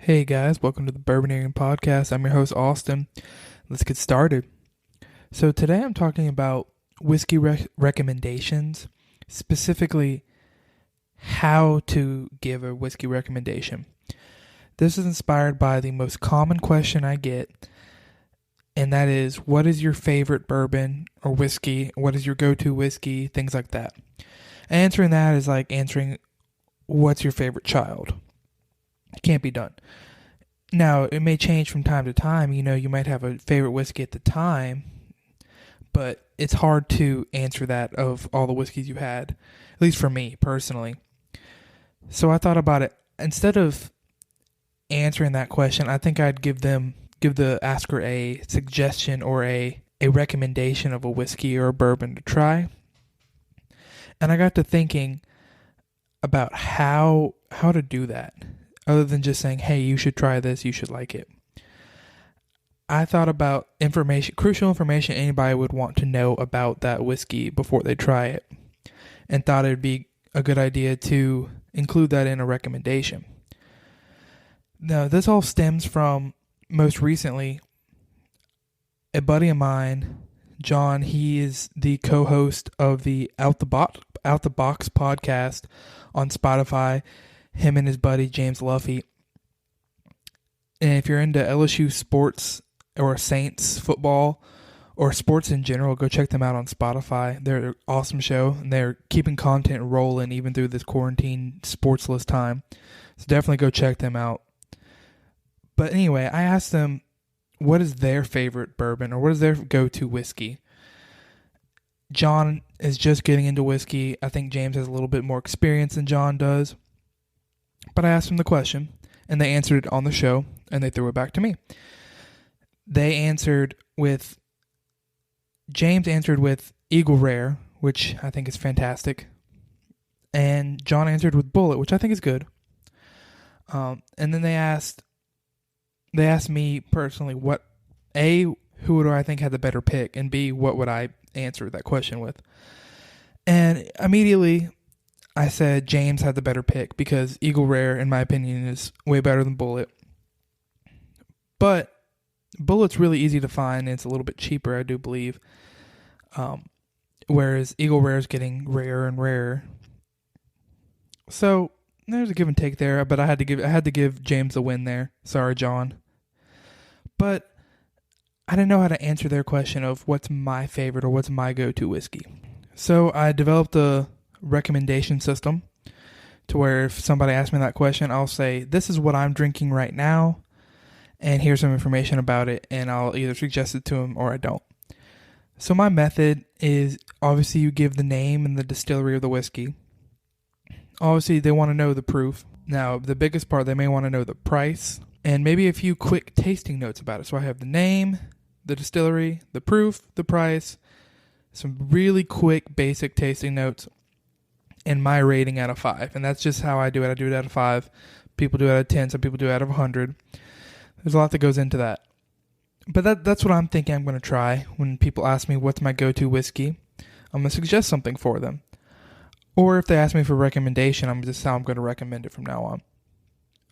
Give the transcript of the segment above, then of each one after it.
Hey guys, welcome to the Bourboneering podcast. I'm your host, Austin. Let's get started. So today I'm talking about whiskey recommendations, specifically how to give a whiskey recommendation. This is inspired by the most common question I get, and that is, what is your favorite bourbon or whiskey? What is your go-to whiskey? Things like that. Answering that is like answering, what's your favorite child? It can't be done. Now, it may change from time to time. You might have a favorite whiskey at the time, but it's hard to answer that of all the whiskeys you had, at least for me personally. So I thought about it. Instead of answering that question, I think I'd give the asker a suggestion or a recommendation of a whiskey or a bourbon to try. And I got to thinking about how to do that. Other than just saying, hey, you should try this, you should like it. I thought about crucial information anybody would want to know about that whiskey before they try it, and thought it would be a good idea to include that in a recommendation. Now, this all stems from, most recently, a buddy of mine, John. He is the co-host of the Out the Box podcast on Spotify. Him and his buddy James Luffy. And if you're into LSU sports or Saints football or sports in general, go check them out on Spotify. They're an awesome show, and they're keeping content rolling even through this quarantine sportsless time. So definitely go check them out. But anyway, I asked them what is their favorite bourbon or what is their go-to whiskey. John is just getting into whiskey. I think James has a little bit more experience than John does. But I asked them the question, and they answered it on the show, and they threw it back to me. James answered with Eagle Rare, which I think is fantastic, and John answered with Bullet, which I think is good. And then they asked me personally, who do I think had the better pick, and B, what would I answer that question with? And immediately I said James had the better pick because Eagle Rare, in my opinion, is way better than Bullet. But Bullet's really easy to find, and it's a little bit cheaper, I do believe. Whereas Eagle Rare is getting rarer and rarer. So there's a give and take there, but I had to give James a win there. Sorry, John. But I didn't know how to answer their question of what's my favorite or what's my go-to whiskey. So I developed a recommendation system to where if somebody asks me that question, I'll say, this is what I'm drinking right now, and here's some information about it, and I'll either suggest it to them or I don't. So my method is, obviously you give the name and the distillery of the whiskey. Obviously they want to know the proof. Now the biggest part, they may want to know the price and maybe a few quick tasting notes about it. So I have the name, the distillery, the proof, the price, some really quick basic tasting notes, and my rating out of 5. And that's just how I do it. I do it out of 5. People do it out of 10. Some people do it out of 100. There's a lot that goes into that. But that's what I'm thinking I'm going to try when people ask me what's my go-to whiskey. I'm going to suggest something for them. Or if they ask me for a recommendation, I'm just how I'm going to recommend it from now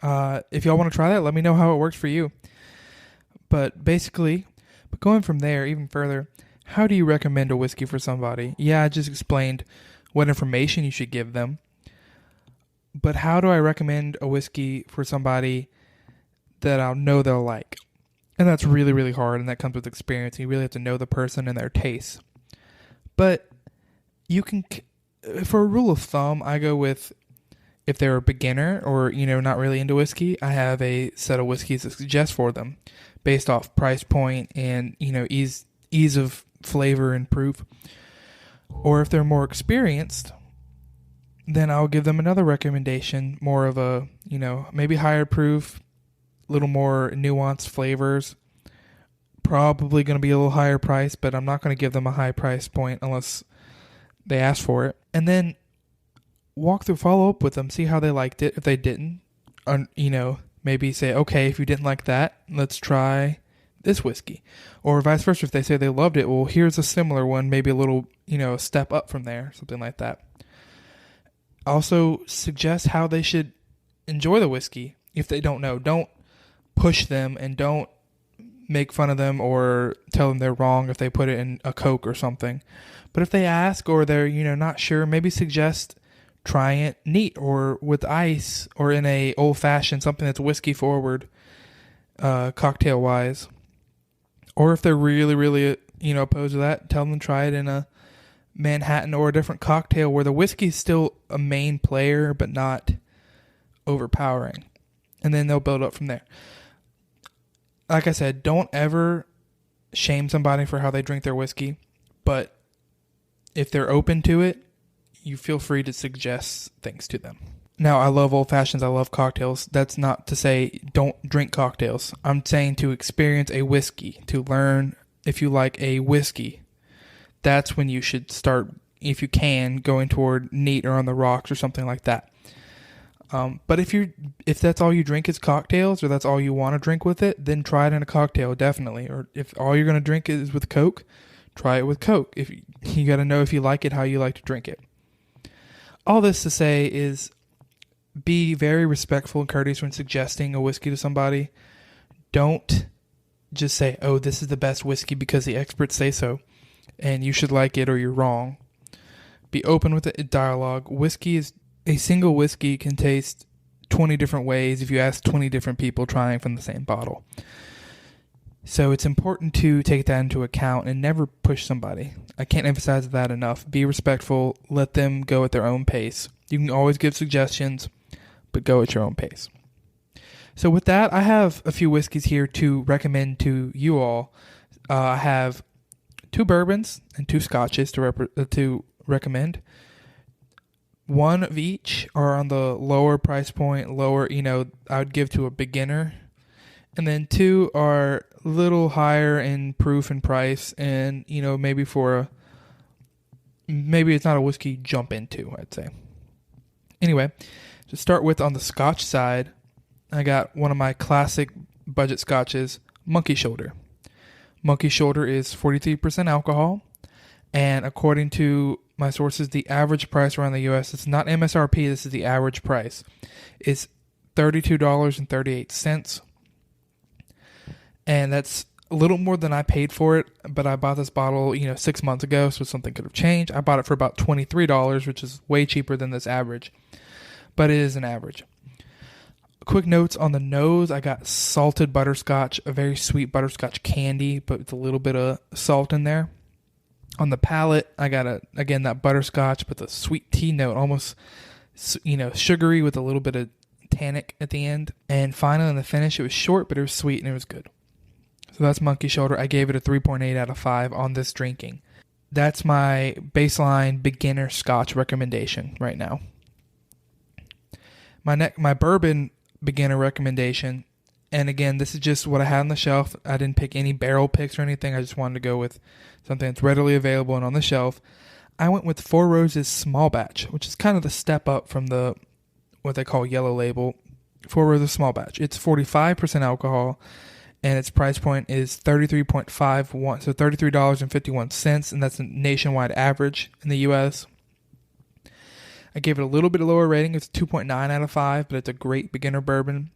on. If y'all want to try that, let me know how it works for you. But going from there even further, how do you recommend a whiskey for somebody? Yeah, I just explained what information you should give them. But how do I recommend a whiskey for somebody that I'll know they'll like? And that's really, really hard, and that comes with experience. You really have to know the person and their tastes. But you can, for a rule of thumb, I go with, if they're a beginner or, not really into whiskey, I have a set of whiskeys to suggest for them based off price point and, ease of flavor and proof. Or if they're more experienced, then I'll give them another recommendation, more of a, maybe higher proof, little more nuanced flavors. Probably going to be a little higher price, but I'm not going to give them a high price point unless they ask for it. And then follow up with them, see how they liked it. If they didn't, maybe say, okay, if you didn't like that, let's try this whiskey. Or vice versa, if they say they loved it, well, here's a similar one, maybe a little, a step up from there, something like that. Also suggest how they should enjoy the whiskey if they don't know. Don't push them and don't make fun of them or tell them they're wrong if they put it in a Coke or something. But if they ask or they're, not sure, maybe suggest trying it neat or with ice or in a old fashioned, something that's whiskey forward, cocktail wise. Or if they're really, really, opposed to that, tell them to try it in a Manhattan or a different cocktail where the whiskey is still a main player but not overpowering. And then they'll build up from there. Like I said, don't ever shame somebody for how they drink their whiskey, but if they're open to it, you feel free to suggest things to them. Now, I love old fashions. I love cocktails. That's not to say don't drink cocktails. I'm saying to experience a whiskey, to learn if you like a whiskey. That's when you should start, if you can, going toward neat or on the rocks or something like that. But if that's all you drink is cocktails or that's all you want to drink with it, then try it in a cocktail, definitely. Or if all you're going to drink is with Coke, try it with Coke. If you got to know if you like it, how you like to drink it. All this to say is be very respectful and courteous when suggesting a whiskey to somebody. Don't just say, oh, this is the best whiskey because the experts say so, and you should like it or you're wrong. Be open with it, dialogue. A single whiskey can taste 20 different ways if you ask 20 different people trying from the same bottle. So it's important to take that into account and never push somebody. I can't emphasize that enough. Be respectful. Let them go at their own pace. You can always give suggestions, but go at your own pace. So with that, I have a few whiskeys here to recommend to you all. I have 2 bourbons and 2 scotches to recommend. One of each are on the lower price point, I would give to a beginner. And then 2 are a little higher in proof and price, and, maybe maybe it's not a whiskey you jump into, I'd say. Anyway, to start with on the scotch side, I got one of my classic budget scotches, Monkey Shoulder. Monkey Shoulder is 43% alcohol, and according to my sources, the average price around the U.S., it's not MSRP, this is the average price, is $32.38. And that's a little more than I paid for it, but I bought this bottle, 6 months ago, so something could have changed. I bought it for about $23, which is way cheaper than this average, but it is an average. Quick notes on the nose, I got salted butterscotch, a very sweet butterscotch candy, but with a little bit of salt in there. On the palate, I got that butterscotch, but the sweet tea note, almost, sugary with a little bit of tannic at the end. And finally, in the finish, it was short, but it was sweet and it was good. So that's Monkey Shoulder. I gave it a 3.8 out of 5 on this drinking. That's my baseline beginner scotch recommendation right now. My bourbon beginner recommendation, and again, this is just what I had on the shelf. I didn't pick any barrel picks or anything. I just wanted to go with something that's readily available and on the shelf. I went with Four Roses Small Batch, which is kind of the step up from what they call Yellow Label. Four Roses Small Batch. It's 45% alcohol, and its price point is $33.51, so $33.51, and that's a nationwide average in the U.S. I gave it a little bit lower rating. It's 2.9 out of 5, but it's a great beginner bourbon.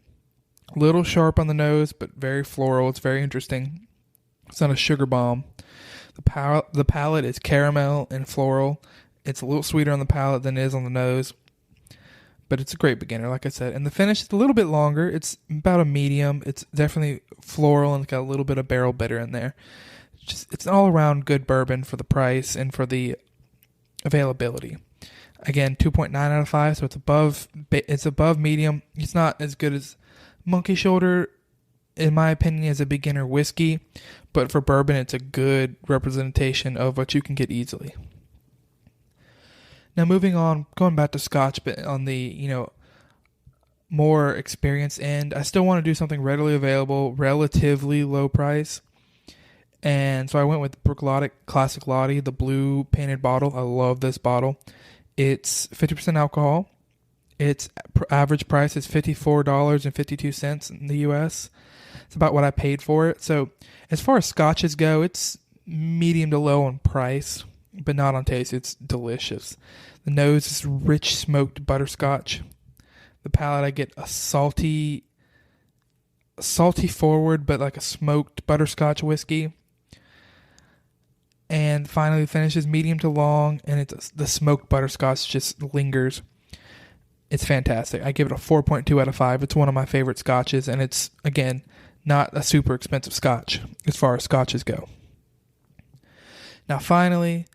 A little sharp on the nose, but very floral. It's very interesting. It's not a sugar bomb. The palate is caramel and floral. It's a little sweeter on the palate than it is on the nose, but it's a great beginner, like I said. And the finish is a little bit longer. It's about a medium. It's definitely floral and it's got a little bit of barrel bitter in there. It's an all-around good bourbon for the price and for the availability. Again, 2.9 out of 5, so it's above medium. It's not as good as Monkey Shoulder, in my opinion, as a beginner whiskey, but for bourbon, it's a good representation of what you can get easily. Now, moving on, going back to Scotch, but on the, more experienced end, I still want to do something readily available, relatively low price. And so I went with Brooklotic Classic Lottie, the blue painted bottle. I love this bottle. It's 50% alcohol. Its average price is $54.52 in the U.S. It's about what I paid for it. So as far as scotches go, it's medium to low on price, but not on taste. It's delicious. The nose is rich smoked butterscotch. The palate, I get a salty salty forward, but like a smoked butterscotch whiskey. And finally, the finish is medium to long, and the smoked butterscotch just lingers. It's fantastic. I give it a 4.2 out of 5. It's one of my favorite scotches, and it's, again, not a super expensive scotch as far as scotches go. Now, finally,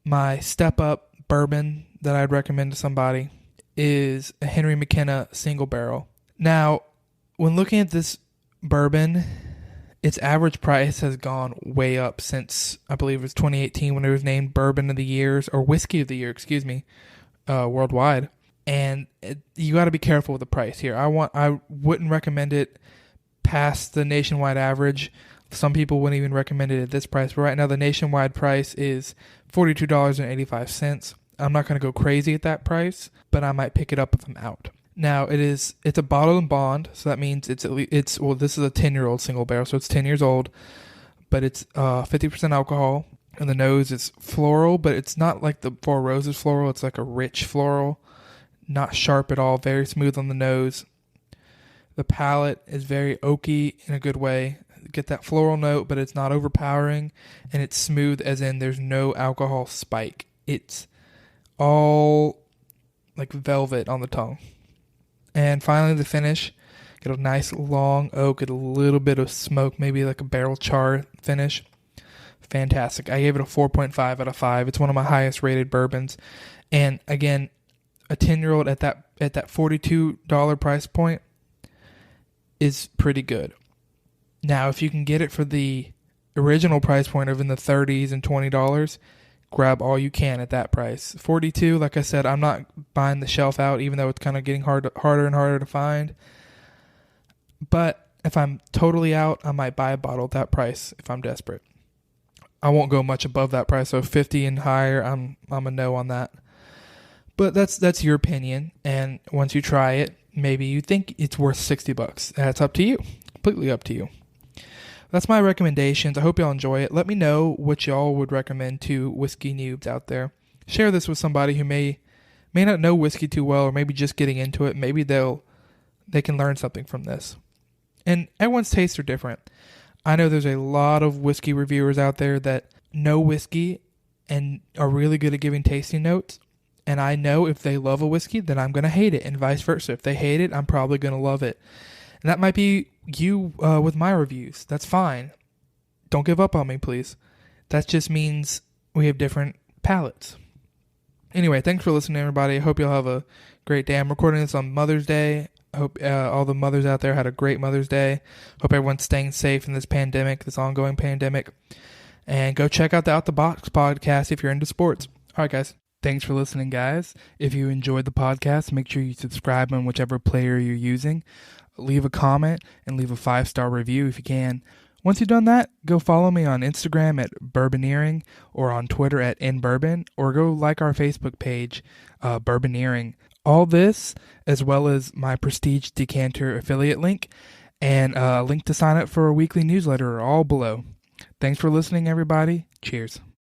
my step-up bourbon that I'd recommend to somebody is a Henry Mckenna single barrel. Now, when looking at this bourbon, its average price has gone way up since, I believe it was 2018 when it was named Bourbon of the Year, or Whiskey of the Year, worldwide. And you got to be careful with the price here. I wouldn't recommend it past the nationwide average. Some people wouldn't even recommend it at this price. But right now, the nationwide price is $42.85. I'm not going to go crazy at that price, but I might pick it up if I'm out. Now, it's a bottled and bond, so that means this is a 10-year-old single barrel, so it's 10 years old, but it's 50% alcohol, and the nose is floral, but it's not like the Four Roses floral. It's like a rich floral. Not sharp at all, very smooth on the nose. The palate is very oaky in a good way. Get that floral note, but it's not overpowering, and it's smooth as in there's no alcohol spike. It's all like velvet on the tongue. And finally, the finish. Get a nice long oak, get a little bit of smoke, maybe like a barrel char finish. Fantastic. I gave it a 4.5 out of 5. It's one of my highest rated bourbons. And again, a 10-year-old at that $42 price point is pretty good. Now, if you can get it for the original price point of in the 30s and $20, grab all you can at that price. 42, like I said, I'm not buying the shelf out, even though it's kind of getting harder and harder to find. But if I'm totally out, I might buy a bottle at that price if I'm desperate. I won't go much above that price, so 50 and higher, I'm a no on that. But that's your opinion, and once you try it, maybe you think it's worth $60. That's up to you. Completely up to you. That's my recommendations. I hope y'all enjoy it. Let me know what y'all would recommend to whiskey noobs out there. Share this with somebody who may not know whiskey too well, or maybe just getting into it. Maybe they can learn something from this. And everyone's tastes are different. I know there's a lot of whiskey reviewers out there that know whiskey and are really good at giving tasting notes. And I know if they love a whiskey, then I'm going to hate it, and vice versa. If they hate it, I'm probably going to love it. And that might be you with my reviews. That's fine. Don't give up on me, please. That just means we have different palates. Anyway, thanks for listening, everybody. I hope you'll have a great day. I'm recording this on Mother's Day. I hope all the mothers out there had a great Mother's Day. Hope everyone's staying safe in this pandemic, this ongoing pandemic. And go check out the Out the Box podcast if you're into sports. All right, guys. Thanks for listening, guys. If you enjoyed the podcast, make sure you subscribe on whichever player you're using. Leave a comment and leave a 5-star review if you can. Once you've done that, go follow me on Instagram at Bourboneering, or on Twitter at InBourbon, or go like our Facebook page, Bourboneering. All this, as well as my Prestige Decanter affiliate link, and a link to sign up for a weekly newsletter, are all below. Thanks for listening, everybody. Cheers.